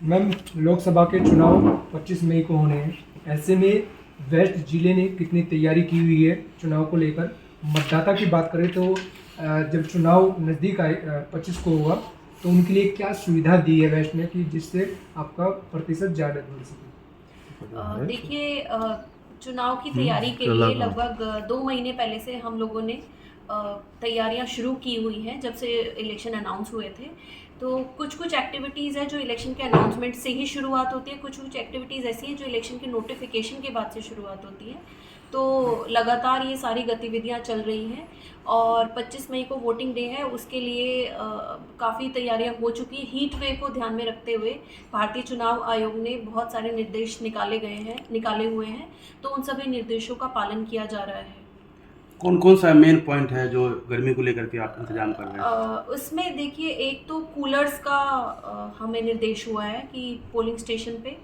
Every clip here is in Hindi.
मैम, लोकसभा के चुनाव 25 मई को होने हैं। ऐसे में वेस्ट जिले ने कितनी तैयारी की हुई है चुनाव को लेकर? मतदाता की बात करें तो जब चुनाव नज़दीक आए 25 को होगा, तो उनके लिए क्या सुविधा दी है वेस्ट ने कि जिससे आपका प्रतिशत ज़्यादा बढ़ सके? देखिए, चुनाव की तैयारी के लिए लगभग 2 महीने पहले से हम लोगों ने तैयारियां शुरू की हुई हैं, जब से इलेक्शन अनाउंस हुए थे। तो कुछ एक्टिविटीज़ हैं जो इलेक्शन के अनाउंसमेंट से ही शुरुआत होती है, कुछ एक्टिविटीज़ ऐसी हैं जो इलेक्शन के नोटिफिकेशन के बाद से शुरुआत होती है। तो लगातार ये सारी गतिविधियां चल रही हैं और 25 मई को वोटिंग डे है, उसके लिए काफ़ी तैयारियां हो चुकी हैं। हीट वेव को ध्यान में रखते हुए भारतीय चुनाव आयोग ने बहुत सारे निर्देश निकाले हुए हैं, तो उन सभी निर्देशों का पालन किया जा रहा है। कौन कौन सा मेन पॉइंट है जो गर्मी को लेकर के आप इंतजाम कर रहे हैं? उसमें देखिए, एक तो कूलर्स का हमें निर्देश हुआ है कि पोलिंग स्टेशन पे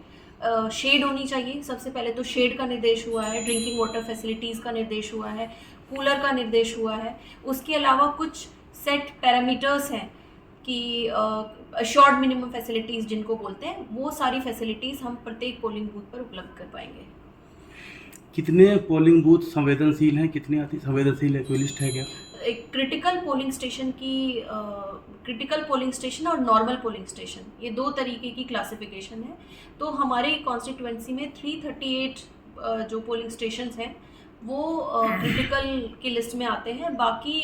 शेड होनी चाहिए। सबसे पहले तो शेड का निर्देश हुआ है, ड्रिंकिंग वाटर फैसिलिटीज़ का निर्देश हुआ है, कूलर का निर्देश हुआ है। उसके अलावा कुछ सेट पैरामीटर्स हैं कि अशोर्ड मिनिमम फैसिलिटीज़ जिनको बोलते हैं, वो सारी फैसिलिटीज़ हम प्रत्येक पोलिंग बूथ पर उपलब्ध कर पाएंगे। कितने पोलिंग बूथ संवेदनशील हैं, कितने अति संवेदनशील है, कोई लिस्ट है क्या? एक क्रिटिकल पोलिंग स्टेशन और नॉर्मल पोलिंग स्टेशन, ये दो तरीके की क्लासिफिकेशन है। तो हमारे कॉन्स्टिट्यूएंसी में 338 जो पोलिंग स्टेशंस हैं वो क्रिटिकल की लिस्ट में आते हैं। बाकी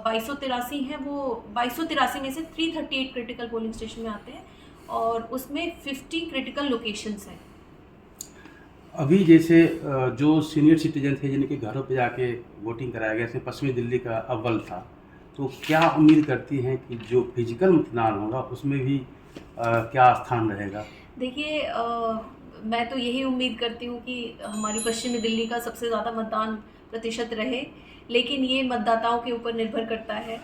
2283 हैं, वो 2283 में से 338 क्रिटिकल पोलिंग स्टेशन में आते हैं और उसमें 50 क्रिटिकल लोकेशंस हैं। अभी जैसे जो सीनियर सिटीजन थे जिनके घरों पे जाके वोटिंग कराया गया, जैसे पश्चिमी दिल्ली का अव्वल था, तो क्या उम्मीद करती हैं कि जो फिजिकल मतदान होगा उसमें भी क्या स्थान रहेगा? देखिए, मैं तो यही उम्मीद करती हूँ कि हमारी पश्चिमी दिल्ली का सबसे ज़्यादा मतदान प्रतिशत रहे, लेकिन ये मतदाताओं के ऊपर निर्भर करता है।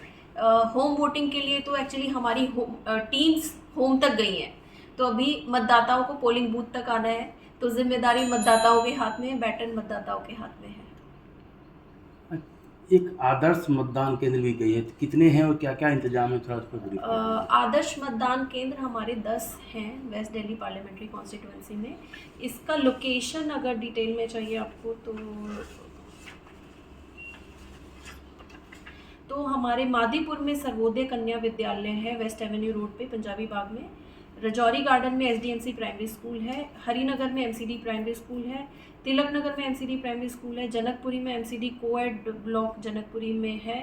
होम वोटिंग के लिए तो एक्चुअली हमारी टीम्स होम तक गई हैं, तो अभी मतदाताओं को पोलिंग बूथ तक आना है, तो जिम्मेदारी मतदाताओं के हाथ में है, बैटन मतदाताओं के हाथ में है। एक आदर्श मतदान केंद्र भी गई है, तो कितने हैं और क्या क्या इंतजाम है, थोड़ा उस पर brief करिए। आदर्श मतदान केंद्र हमारे 10 हैं वेस्ट दिल्ली पार्लियामेंट्री कॉन्स्टिट्यूएंसी में। इसका लोकेशन अगर डिटेल में चाहिए आपको तो हमारे मादीपुर में सर्वोदय कन्या विद्यालय है, वेस्ट एवेन्यू रोड पे पंजाबी बाग में। रजौरी गार्डन में एसडीएमसी प्राइमरी स्कूल है, हरिनगर में एमसीडी प्राइमरी स्कूल है, तिलक नगर में एमसीडी प्राइमरी स्कूल है, जनकपुरी में एमसीडी कोएड ब्लॉक जनकपुरी में है,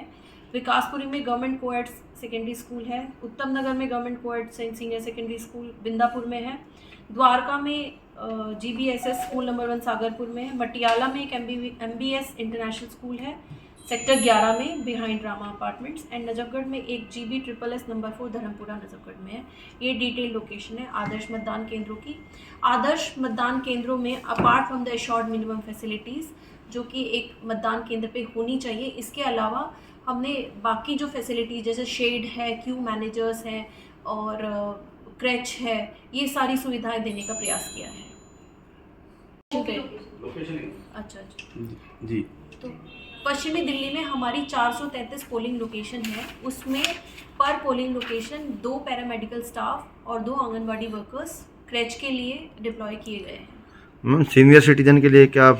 विकासपुरी में गवर्नमेंट कोएड सेकेंडरी स्कूल है, उत्तम नगर में government coed senior secondary school Bindapur में है, द्वारका में जीबीएसएस स्कूल नंबर 1 सागरपुर में है, मटियाला में एक एमबीएस इंटरनेशनल स्कूल है सेक्टर 11 में behind Rama apartments, and Najafgarh में एक GB SSS number 4 Dharampura Najafgarh में है। ये डिटेल लोकेशन है आदर्श मतदान केंद्रों की। आदर्श मतदान केंद्रों में apart from the assured minimum facilities जो कि एक मतदान केंद्र पे होनी चाहिए, इसके अलावा हमने बाकी जो फैसिलिटीज़ जैसे शेड है, क्यू मैनेजर्स हैं और क्रैच है, ये सारी सुविधाएं देने का प्रयास किया है। अच्छा जी। तो पश्चिमी दिल्ली में हमारी 433 पोलिंग लोकेशन है, उसमें पर पोलिंग लोकेशन 2 पैरामेडिकल स्टाफ और 2 आंगनवाड़ी वर्कर्स क्रैच के लिए डिप्लॉय किए गए हैं। मैम, सीनियर सिटीजन के लिए क्या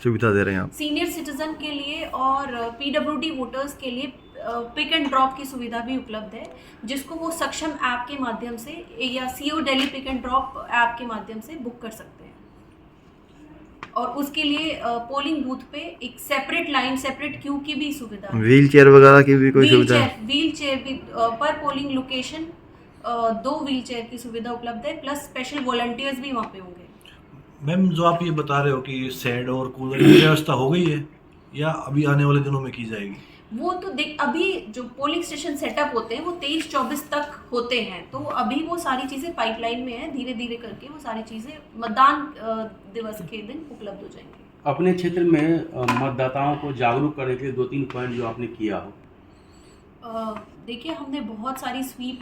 सुविधा दे रहे हैं आप? सीनियर सिटीजन के लिए और पीडब्ल्यूडी वोटर्स के लिए पिक एंड ड्रॉप की सुविधा भी उपलब्ध है, जिसको वो सक्षम ऐप के माध्यम से या CO Delhi pick and drop app के माध्यम से बुक कर सकते हैं। और उसके लिए पोलिंग बूथ पे एक सेपरेट लाइन, सेपरेट क्यू की भी सुविधा है। व्हील चेयर वगैरह की भी कोई सुविधा है? व्हील चेयर भी पर पोलिंग लोकेशन 2 व्हील चेयर की सुविधा उपलब्ध है, प्लस स्पेशल वॉलंटियर्स भी वहाँ पे होंगे। मैम, जो आप ये बता रहे हो कि शेड और कूलर की व्यवस्था हो गई है या अभी आने वाले दिनों में की जाएगी? वो तो अभी जो पोलिंग स्टेशन सेटअप होते हैं वो 23-24 तक होते हैं, तो अभी वो सारी चीज़ें पाइपलाइन में है, धीरे धीरे करके वो सारी चीज़ें मतदान दिवस के दिन उपलब्ध हो जाएंगी। अपने क्षेत्र में मतदाताओं को जागरूक करने के लिए 2-3 पॉइंट जो आपने किया हो? देखिए, हमने बहुत सारी स्वीप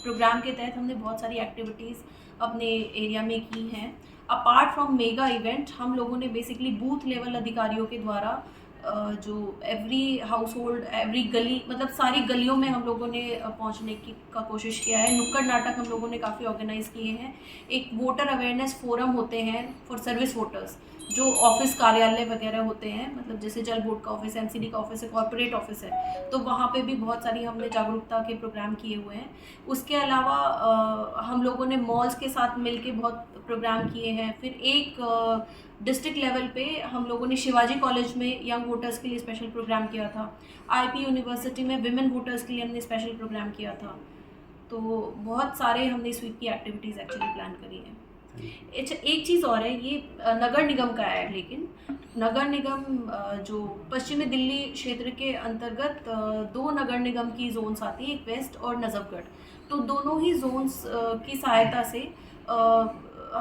प्रोग्राम के तहत हमने बहुत सारी एक्टिविटीज़ अपने एरिया में की हैं। अपार्ट फ्रॉम मेगा इवेंट, हम लोगों ने बेसिकली बूथ लेवल अधिकारियों के द्वारा जो एवरी हाउस होल्ड, एवरी गली, मतलब सारी गलियों में हम लोगों ने पहुंचने की का कोशिश किया है। नुक्कड़ नाटक हम लोगों ने काफ़ी ऑर्गेनाइज़ किए हैं। एक वोटर अवेयरनेस फोरम होते हैं फॉर सर्विस वोटर्स, जो ऑफिस कार्यालय वगैरह होते हैं, मतलब जैसे जल बोर्ड का ऑफिस, एमसीडी का ऑफिस है, कॉर्पोरेट ऑफिस है, तो वहाँ पे भी बहुत सारी हमने जागरूकता के प्रोग्राम किए हुए हैं। उसके अलावा हम लोगों ने मॉल्स के साथ मिलके बहुत प्रोग्राम किए हैं। फिर एक डिस्ट्रिक्ट लेवल पे हम लोगों ने शिवाजी कॉलेज में यंग वोटर्स के लिए स्पेशल प्रोग्राम किया था। आईपी यूनिवर्सिटी में विमेन वोटर्स के लिए हमने स्पेशल प्रोग्राम किया था। तो बहुत सारे हमने स्वीप की एक्टिविटीज़ एक्चुअली प्लान करी हैं। अच्छा, एक चीज़ और है, ये नगर निगम का है, लेकिन नगर निगम जो पश्चिमी दिल्ली क्षेत्र के अंतर्गत 2 नगर निगम की जोन्स आती हैं, एक वेस्ट और नजफगढ़। तो दोनों ही जोन्स की सहायता से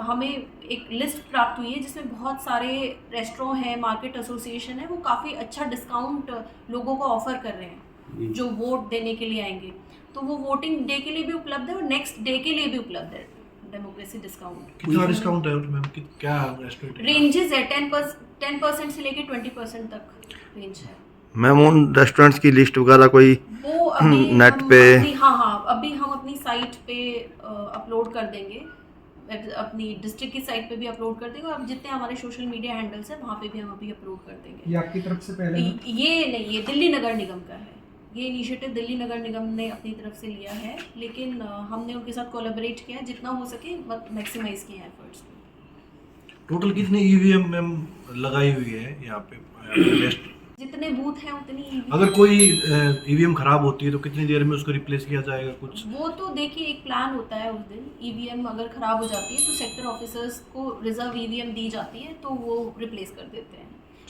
हमें एक लिस्ट प्राप्त हुई है जिसमें बहुत सारे रेस्टोरेंट हैं, मार्केट एसोसिएशन है, वो काफ़ी अच्छा डिस्काउंट लोगों को ऑफर कर रहे हैं जो वोट देने के लिए आएंगे। तो वो वोटिंग डे के लिए भी उपलब्ध है और नेक्स्ट डे के लिए भी उपलब्ध है डेमोक्रेसी डिस्काउंट। कितना डिस्काउंट है मैम? क्या रेस्टोरेंट रेंजेस है 10% से लेके 20% तक रेंज है। मैम उन रेस्टोरेंट्स की लिस्ट वगैरह कोई वो अभी नेट हम पे अभी हम अपनी साइट पे अपलोड कर देंगे, अपनी डिस्ट्रिक्ट की साइट पे भी अपलोड कर देंगे, और जितने हमारे सोशल मीडिया हैंडल्स हैं वहाँ पे भी हम अभी अपलोड कर देंगे। ये आपकी तरफ से पहले है? ये नहीं, ये दिल्ली नगर निगम का है। ये इनिशिएटिव दिल्ली नगर निगम ने अपनी तरफ से लिया है, लेकिन हमने उनके साथ कोलैबोरेट किया, जितना हो सके मैक्सिमाइज किए हैं एफर्ट्स। टोटल कितनी ईवीएम मैम लगाई हुई है यहाँ पे वेस्ट? जितने बूथ हैं उतनी EVM। अगर कोई ईवीएम खराब होती है तो कितनी देर में उसको रिप्लेस किया जाएगा कुछ? वो तो देखिए एक प्लान होता है उस दिन। ईवीएम अगर ख़राब हो जाती है तो सेक्टर ऑफिसर्स को रिजर्व ईवीएम दी जाती है, तो वो रिप्लेस कर देते हैं।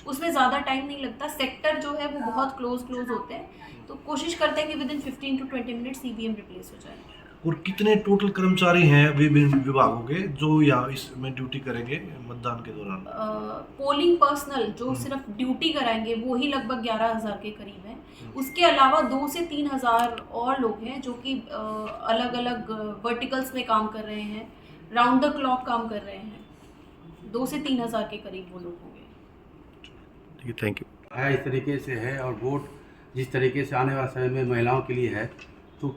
उसमें ज़्यादा टाइम नहीं लगता। सेक्टर जो है वो बहुत क्लोज होते हैं, तो कोशिश करते हैं कि within 15 to 20 minutes EVM replace हो जाए। और कितने टोटल कर्मचारी हैं विभिन्न विभागों के जो यहाँ इसमें ड्यूटी करेंगे मतदान के दौरान? पोलिंग पर्सनल जो सिर्फ ड्यूटी कराएंगे वो ही लगभग 11,000 के करीब हैं। उसके अलावा 2 से 3 हज़ार और लोग हैं जो कि अलग अलग वर्टिकल्स में काम कर रहे हैं, राउंड द क्लॉक काम कर रहे हैं। 2 से 3 हज़ार के करीब वो लोग होंगे। ठीक है, थैंक यू। है इस तरीके से है, और वोट जिस तरीके से आने वाले समय में महिलाओं के लिए है, तो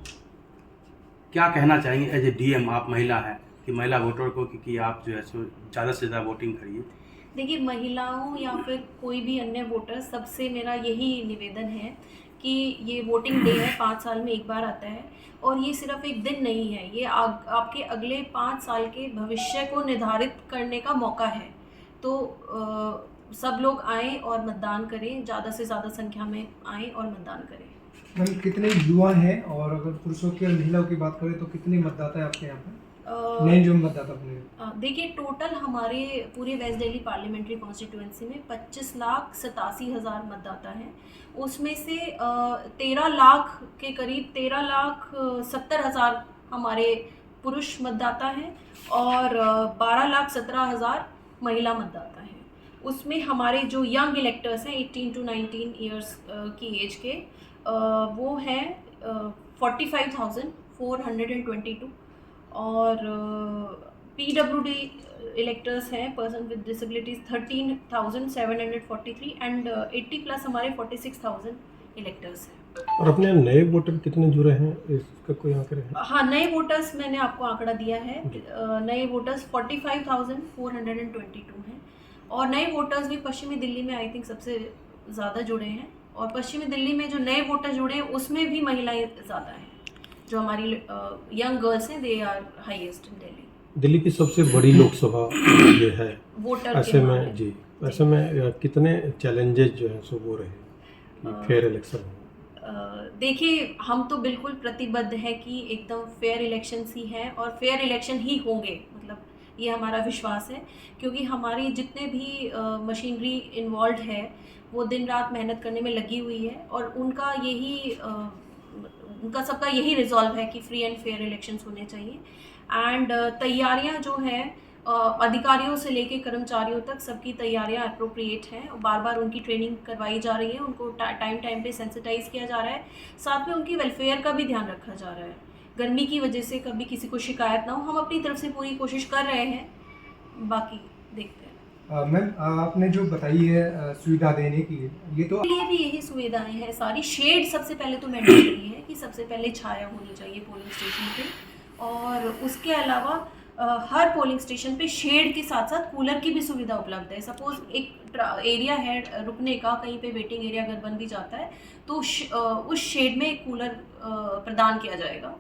क्या कहना चाहेंगे एज ए डीएम, आप महिला हैं, कि महिला वोटर को कि आप जो है सो ज़्यादा से ज़्यादा वोटिंग करिए? देखिए, महिलाओं या फिर कोई भी अन्य वोटर, सबसे मेरा यही निवेदन है कि ये वोटिंग डे है, 5 साल में एक बार आता है, और ये सिर्फ एक दिन नहीं है, ये आपके अगले 5 साल के भविष्य को निर्धारित करने का मौका है। तो सब लोग आएँ और मतदान करें, ज़्यादा से ज़्यादा संख्या में आएँ और मतदान करें। मैम कितने युवा हैं, और अगर पुरुषों की और महिलाओं की बात करें तो कितने मतदाता है आपके यहाँ पे, नए जो मतदाता बने? देखिए, टोटल हमारे पूरे वेस्ट दिल्ली पार्लियामेंट्री कॉन्स्टिट्यूएंसी में 25,87,000 मतदाता हैं। उसमें से 13 लाख के करीब 13,70,000 हमारे पुरुष मतदाता हैं और 12,17,000 महिला मतदाता हैं। उसमें हमारे जो यंग इलेक्टर्स हैं 18 to 19 ईयर्स की एज के, वो हैं 45,422, और PWD इलेक्टर्स हैं, पर्सन विद डिसेबिलिटीज़ 13,743, एंड 80+ हमारे 46,000 इलेक्टर्स हैं। और अपने नए वोटर कितने जुड़े हैं, इसका कोई आंकड़े है? हाँ, नए वोटर्स मैंने आपको आंकड़ा दिया है। नए वोटर्स 45,422 हैं, और नए वोटर्स भी पश्चिमी दिल्ली में आई थिंक सबसे ज़्यादा जुड़े हैं, और पश्चिमी दिल्ली में जो नए वोटर जुड़े हैं उसमें भी महिलाएं ज़्यादा हैं। जो हमारी यंग गर्ल्स हैं, they are highest in Delhi. Delhi की सबसे बड़ी लोकसभा ये है, वोटर ऐसे में जी, ऐसे में कितने चैलेंजेस जो हैं सो वो रहे कि फेयर इलेक्शन हो? देखिए, हम तो बिल्कुल प्रतिबद्ध है कि एकदम फेयर इलेक्शंस ही हैं और फेयर इलेक्शन ही होंगे, मतलब ये हमारा विश्वास है, क्योंकि हमारी जितने भी मशीनरी इन्वॉल्व है वो दिन रात मेहनत करने में लगी हुई है, और उनका सबका यही रिजॉल्व है कि फ्री एंड फेयर इलेक्शंस होने चाहिए। एंड तैयारियां जो हैं, अधिकारियों से लेके कर्मचारियों तक सबकी तैयारियां अप्रोप्रिएट हैं, और बार बार उनकी ट्रेनिंग करवाई जा रही है, उनको टाइम पे सेंसिटाइज किया जा रहा है, साथ में उनकी वेलफेयर का भी ध्यान रखा जा रहा है। गर्मी की वजह से कभी किसी को शिकायत ना हो, हम अपनी तरफ से पूरी कोशिश कर रहे हैं, बाकी देखते हैं। मैम आपने जो बताई है सुविधा देने की, ये तो के लिए भी यही सुविधाएं हैं सारी। शेड सबसे पहले तो मैंडेटरी है कि सबसे पहले छाया होनी चाहिए पोलिंग स्टेशन पे, और उसके अलावा हर पोलिंग स्टेशन पे शेड के साथ साथ कूलर की भी सुविधा उपलब्ध है। सपोज एक एरिया है रुकने का, कहीं पे वेटिंग एरिया अगर बन भी जाता है तो उस शेड में एक कूलर प्रदान किया जाएगा,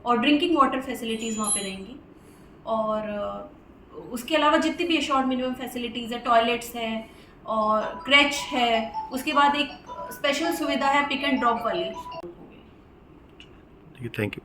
और ड्रिंकिंग वाटर फैसिलिटीज़ वहाँ पे रहेंगी। और उसके अलावा जितनी भी एश्योर्ड मिनिमम फैसिलिटीज़ है, टॉयलेट्स हैं और क्रैच है, उसके बाद एक स्पेशल सुविधा है पिक एंड ड्रॉप वाली। Thank you.